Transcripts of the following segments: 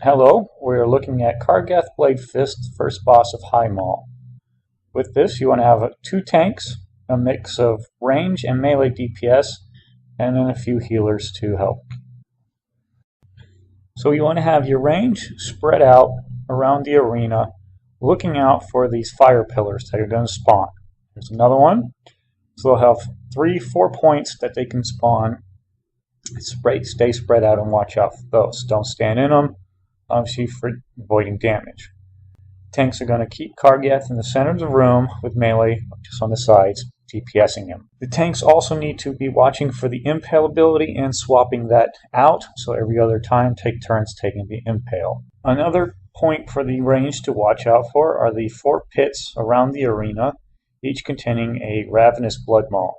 Hello, we're looking at Kargath Bloodfist, first boss of High Mall. With this, you want to have two tanks, a mix of range and melee DPS, and then a few healers to help. So you want to have your range spread out around the arena, looking out for these fire pillars that are going to spawn. There's another one. So they'll have 3-4 points that they can spawn. Stay spread out and watch out for those. Don't stand in them, obviously for avoiding damage. Tanks are going to keep Kargath in the center of the room with melee just on the sides, DPSing him. The tanks also need to be watching for the impale ability and swapping that out, so every other time take turns taking the impale. Another point for the range to watch out for are the 4 pits around the arena, each containing a ravenous blood maul.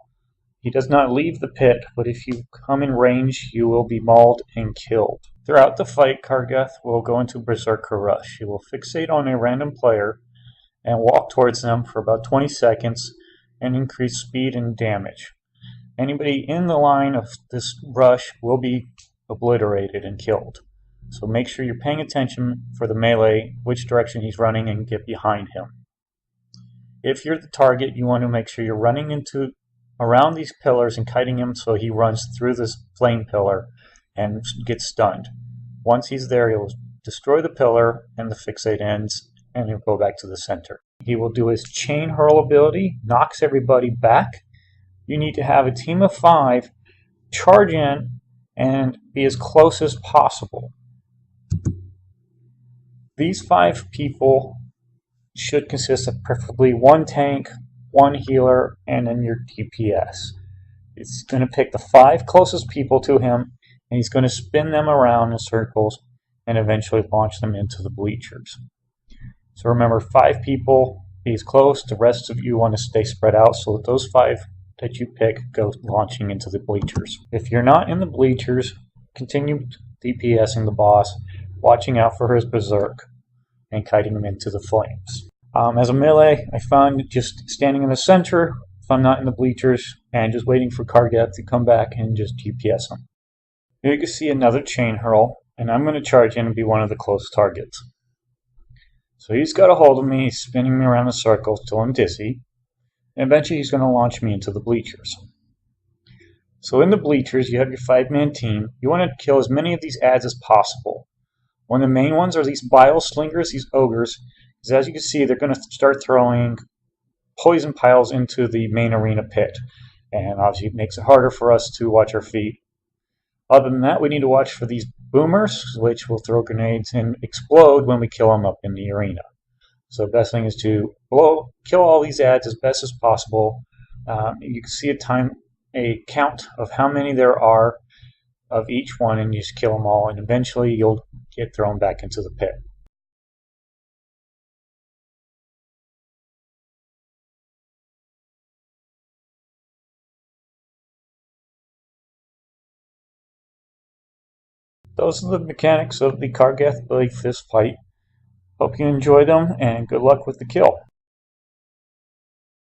He does not leave the pit, but if you come in range, you will be mauled and killed. Throughout the fight, Kargath will go into Berserker Rush. He will fixate on a random player and walk towards them for about 20 seconds and increase speed and damage. Anybody in the line of this rush will be obliterated and killed. So make sure you're paying attention for the melee, which direction he's running, and get behind him. If you're the target, you want to make sure you're running around these pillars and kiting him so he runs through this flame pillar and gets stunned. Once he's there, he'll destroy the pillar and the fixate ends, and he'll go back to the center. He will do his chain hurl ability, knocks everybody back. You need to have a team of 5 charge in and be as close as possible. These 5 people should consist of preferably 1 tank, 1 healer, and then your DPS. It's going to pick the 5 closest people to him, and he's going to spin them around in circles and eventually launch them into the bleachers. So remember, 5 people, be as close. The rest of you want to stay spread out so that those 5 that you pick go launching into the bleachers. If you're not in the bleachers, continue DPSing the boss, watching out for his berserk, and kiting him into the flames. As a melee, I found just standing in the center, if I'm not in the bleachers, and just waiting for Kargath to come back and just DPS him. Here you can see another chain hurl, and I'm going to charge in and be one of the close targets. So he's got a hold of me, he's spinning me around in circles till I'm dizzy, and eventually he's going to launch me into the bleachers. So in the bleachers, you have your 5-man team. You want to kill as many of these ads as possible. One of the main ones are these bile slingers, these ogres, because as you can see, they're going to start throwing poison piles into the main arena pit, and obviously it makes it harder for us to watch our feet. Other than that, we need to watch for these boomers, which will throw grenades and explode when we kill them up in the arena. So the best thing is to kill all these ads as best as possible. You can see a count of how many there are of each one, and you just kill them all, and eventually you'll get thrown back into the pit. Those are the mechanics of the Kargath Bloodfist fight. Hope you enjoy them, and good luck with the kill.